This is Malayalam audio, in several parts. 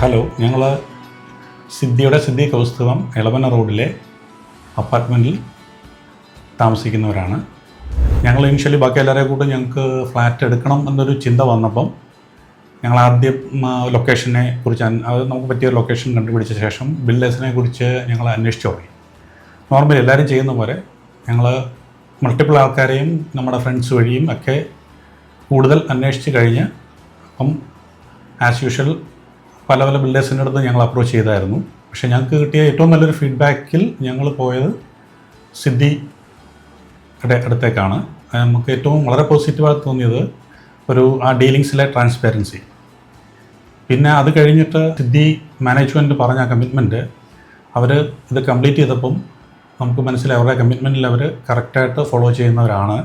ഹലോ, ഞങ്ങൾ സിദ്ധി കൗസ്തുഭം എളവന റോഡിലെ അപ്പാർട്ട്മെൻറ്റിൽ താമസിക്കുന്നവരാണ്. ഞങ്ങൾ ഇനിഷ്യലി ബാക്കി എല്ലാവരെ കൂടെ ഞങ്ങൾക്ക് ഫ്ലാറ്റ് എടുക്കണം എന്നൊരു ചിന്ത വന്നപ്പം ഞങ്ങൾ ആദ്യം ലൊക്കേഷനെ കുറിച്ച് അത് നമുക്ക് പറ്റിയ ലൊക്കേഷൻ കണ്ടുപിടിച്ച ശേഷം ബിൽഡേഴ്സിനെ കുറിച്ച് ഞങ്ങൾ അന്വേഷിച്ചു തുടങ്ങി. നോർമലി എല്ലാവരും ചെയ്യുന്ന പോലെ ഞങ്ങൾ മൾട്ടിപ്പിൾ ആൾക്കാരെയും നമ്മുടെ ഫ്രണ്ട്സ് വഴിയും ഒക്കെ കൂടുതൽ അന്വേഷിച്ച് കഴിഞ്ഞ് അപ്പം ആസ് യൂഷ്വൽ പല ബിൽഡേഴ്സിൻ്റെ അടുത്ത് ഞങ്ങൾ അപ്രോച്ച് ചെയ്തായിരുന്നു. പക്ഷേ ഞങ്ങൾക്ക് കിട്ടിയ ഏറ്റവും നല്ലൊരു ഫീഡ്ബാക്കിൽ ഞങ്ങൾ പോയത് സിദ്ധിയുടെ അടുത്തേക്കാണ്. നമുക്ക് ഏറ്റവും വളരെ പോസിറ്റീവായി തോന്നിയത് ആ ഡീലിങ്സിലെ ട്രാൻസ്പെറൻസി. പിന്നെ അത് കഴിഞ്ഞിട്ട് സിദ്ധി മാനേജ്മെൻറ്റ് പറഞ്ഞ കമ്മിറ്റ്മെൻറ്റ് അവർ ഇത് കംപ്ലീറ്റ് ചെയ്തപ്പം നമുക്ക് മനസ്സിലായി അവരുടെ കമ്മിറ്റ്മെൻറ്റിൽ അവർ കറക്റ്റായിട്ട് ഫോളോ ചെയ്യുന്നവരാണ്.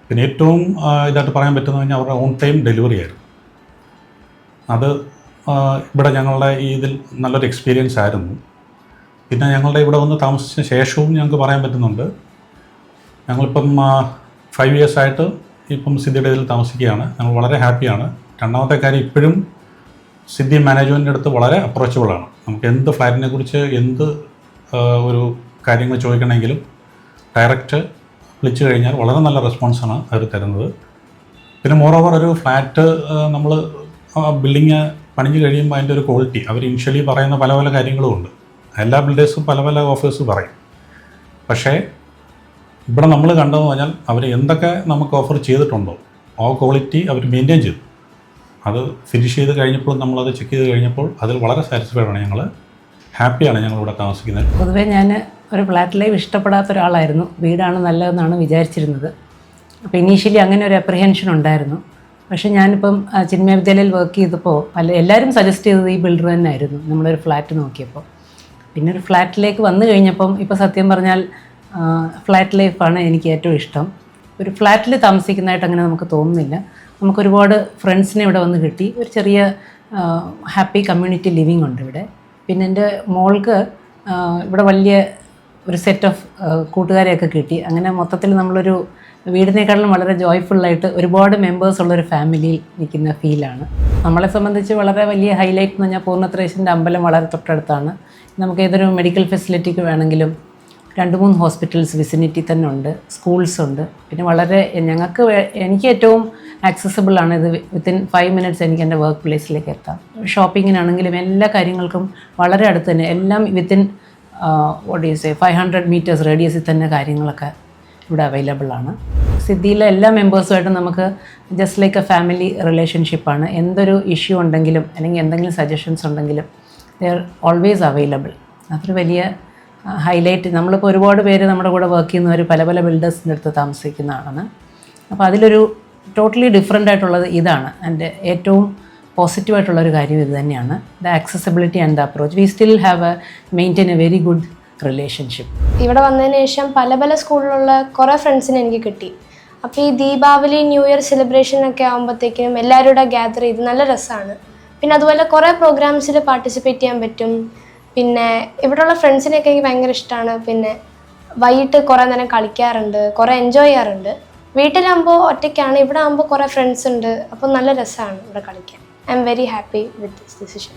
പിന്നെ ഏറ്റവും ഇതായിട്ട് പറയാൻ പറ്റുന്നത് കഴിഞ്ഞാൽ അവരുടെ ഓൺ ടൈം ഡെലിവറി ആയിരുന്നു. അത് ഇവിടെ ഞങ്ങളുടെ ഇതിൽ നല്ലൊരു എക്സ്പീരിയൻസ് ആയിരുന്നു. പിന്നെ ഞങ്ങളുടെ ഇവിടെ വന്ന് താമസിച്ച ശേഷവും ഞങ്ങൾക്ക് പറയാൻ പറ്റുന്നുണ്ട്, ഞങ്ങളിപ്പം 5 ഇയേഴ്സായിട്ട് ഇപ്പം സിദ്ധിയുടെ ഇതിൽ താമസിക്കുകയാണ്. ഞങ്ങൾ വളരെ ഹാപ്പിയാണ്. രണ്ടാമത്തെ കാര്യം, ഇപ്പോഴും സിദ്ധി മാനേജ്മെൻറ്റിൻ്റെ അടുത്ത് വളരെ അപ്രോച്ചബിളാണ്. നമുക്ക് എന്ത് ഫ്ലാറ്റിനെ കുറിച്ച് എന്ത് ഒരു കാര്യങ്ങൾ ചോദിക്കണമെങ്കിലും ഡയറക്റ്റ് വിളിച്ചു കഴിഞ്ഞാൽ വളരെ നല്ല റെസ്പോൺസാണ് അവർ തരുന്നത്. പിന്നെ മോറോവർ ഒരു ഫ്ലാറ്റ് നമ്മൾ ബിൽഡിങ് പണിഞ്ഞ് കഴിയുമ്പോൾ അതിൻ്റെ ഒരു ക്വാളിറ്റി അവർ ഇനിഷ്യലി പറയുന്ന പല കാര്യങ്ങളും ഉണ്ട്. എല്ലാ ബിൽഡേഴ്സും പല ഓഫേഴ്സ് പറയും. പക്ഷേ ഇവിടെ നമ്മൾ കണ്ടതെന്ന് പറഞ്ഞാൽ അവർ എന്തൊക്കെ നമുക്ക് ഓഫർ ചെയ്തിട്ടുണ്ടോ ആ ക്വാളിറ്റി അവർ മെയിൻറ്റെയിൻ ചെയ്തു. അത് ഫിനിഷ് ചെയ്ത് കഴിഞ്ഞപ്പോൾ നമ്മളത് ചെക്ക് ചെയ്ത് കഴിഞ്ഞപ്പോൾ അതിൽ വളരെ സാറ്റിസ്ഫൈഡ് ആണ്. ഞങ്ങൾ ഹാപ്പിയാണ് ഞങ്ങളിവിടെ താമസിക്കുന്നത്. പൊതുവേ ഞാൻ ഒരു ഫ്ലാറ്റ് ലൈഫ് ഇഷ്ടപ്പെടാത്ത ഒരാളായിരുന്നു. വീടാണ് നല്ലതെന്നാണ് വിചാരിച്ചിരുന്നത്. അപ്പോൾ ഇനീഷ്യലി അങ്ങനെ ഒരു അപ്രിഹെൻഷൻ ഉണ്ടായിരുന്നു. പക്ഷേ ഞാനിപ്പം ചിന്മയ വിദ്യാലയയിൽ വർക്ക് ചെയ്തപ്പോൾ എല്ലാവരും സജസ്റ്റ് ചെയ്തത് ഈ ബിൽഡർ തന്നെ ആയിരുന്നു നമ്മളൊരു ഫ്ലാറ്റ് നോക്കിയപ്പോൾ. പിന്നെ ഒരു ഫ്ലാറ്റിലേക്ക് വന്നു കഴിഞ്ഞപ്പം ഇപ്പോൾ സത്യം പറഞ്ഞാൽ ഫ്ലാറ്റ് ലൈഫാണ് എനിക്ക് ഏറ്റവും ഇഷ്ടം. ഒരു ഫ്ലാറ്റിൽ താമസിക്കുന്നതായിട്ട് അങ്ങനെ നമുക്ക് തോന്നുന്നില്ല. നമുക്കൊരുപാട് ഫ്രണ്ട്സിനെ ഇവിടെ വന്ന് കിട്ടി. ഒരു ചെറിയ ഹാപ്പി കമ്മ്യൂണിറ്റി ലിവിങ് ഉണ്ട് ഇവിടെ. പിന്നെ എൻ്റെ മോൾക്ക് ഇവിടെ വലിയ ഒരു സെറ്റ് ഓഫ് കൂട്ടുകാരെയൊക്കെ കിട്ടി. അങ്ങനെ മൊത്തത്തിൽ നമ്മളൊരു വീടിനേക്കാളും വളരെ ജോയ്ഫുള്ളായിട്ട് ഒരുപാട് മെമ്പേഴ്സ് ഉള്ളൊരു ഫാമിലിയിൽ നിൽക്കുന്ന ഫീലാണ്. നമ്മളെ സംബന്ധിച്ച് വളരെ വലിയ ഹൈലൈറ്റ് എന്ന് പറഞ്ഞാൽ പൂർണ്ണത്രയീശൻ്റെ അമ്പലം വളരെ തൊട്ടടുത്താണ്. നമുക്ക് ഏതൊരു മെഡിക്കൽ ഫെസിലിറ്റിക്ക് വേണമെങ്കിലും 2-3 ഹോസ്പിറ്റൽസ് വിസിനിറ്റി തന്നെ ഉണ്ട്, സ്കൂൾസ് ഉണ്ട്. പിന്നെ വളരെ എനിക്ക് ഏറ്റവും ആക്സസിബിളാണ് ഇത്. വിത്തിൻ 5 മിനിറ്റ്സ് എനിക്ക് എൻ്റെ വർക്ക് പ്ലേസിലേക്ക് എത്താം. ഷോപ്പിങ്ങിനാണെങ്കിലും എല്ലാ കാര്യങ്ങൾക്കും വളരെ അടുത്ത് തന്നെ, എല്ലാം വിത്തിൻ 500 മീറ്റേഴ്സ് റേഡിയസിൽ തന്നെ കാര്യങ്ങളൊക്കെ ഇവിടെ അവൈലബിൾ ആണ്. സിദ്ധിയിലെ എല്ലാ മെമ്പേഴ്സുമായിട്ടും നമുക്ക് ജസ്റ്റ് ലൈക്ക് എ ഫാമിലി റിലേഷൻഷിപ്പാണ്. എന്തൊരു ഇഷ്യൂ ഉണ്ടെങ്കിലും അല്ലെങ്കിൽ എന്തെങ്കിലും സജഷൻസ് ഉണ്ടെങ്കിലും ദേ ആർ ഓൾവേസ് അവൈലബിൾ. അതൊരു വലിയ ഹൈലൈറ്റ്. നമ്മളിപ്പോൾ ഒരുപാട് പേര് നമ്മുടെ കൂടെ വർക്ക് ചെയ്യുന്നവർ പല ബിൽഡേഴ്സിൻ്റെ അടുത്ത് താമസിക്കുന്നതാണ്. അപ്പോൾ അതിലൊരു ടോട്ടലി ഡിഫറെൻ്റ് ആയിട്ടുള്ളത് ഇതാണ്. എൻ്റെ ഏറ്റവും പോസിറ്റീവായിട്ടുള്ളൊരു കാര്യം ഇത് തന്നെയാണ്. The accessibility and the approach. We still have maintain A very good relationship. ഇവിടെ വന്നതിന് ശേഷം പല സ്കൂളിലുള്ള കുറേ ഫ്രണ്ട്സിനെ എനിക്ക് കിട്ടി. അപ്പോൾ ഈ ദീപാവലി ന്യൂ ഇയർ സെലിബ്രേഷനൊക്കെ ആകുമ്പോഴത്തേക്കും എല്ലാവരും ഗ്യാദർ ചെയ്ത് നല്ല രസമാണ്. പിന്നെ അതുപോലെ കുറേ പ്രോഗ്രാംസിൽ പാർട്ടിസിപ്പേറ്റ് ചെയ്യാൻ പറ്റും. പിന്നെ ഇവിടെയുള്ള ഫ്രണ്ട്സിനെയൊക്കെ എനിക്ക് ഭയങ്കര ഇഷ്ടമാണ്. പിന്നെ വൈകിട്ട് കുറേ നേരം കളിക്കാറുണ്ട്, കുറേ എൻജോയ് ചെയ്യാറുണ്ട്. വീട്ടിലാകുമ്പോൾ ഒറ്റയ്ക്കാണ്, ഇവിടെ ആകുമ്പോൾ കുറേ ഫ്രണ്ട്സ് ഉണ്ട്. അപ്പോൾ നല്ല രസമാണ് ഇവിടെ കളിക്കാൻ. I am very happy with this decision.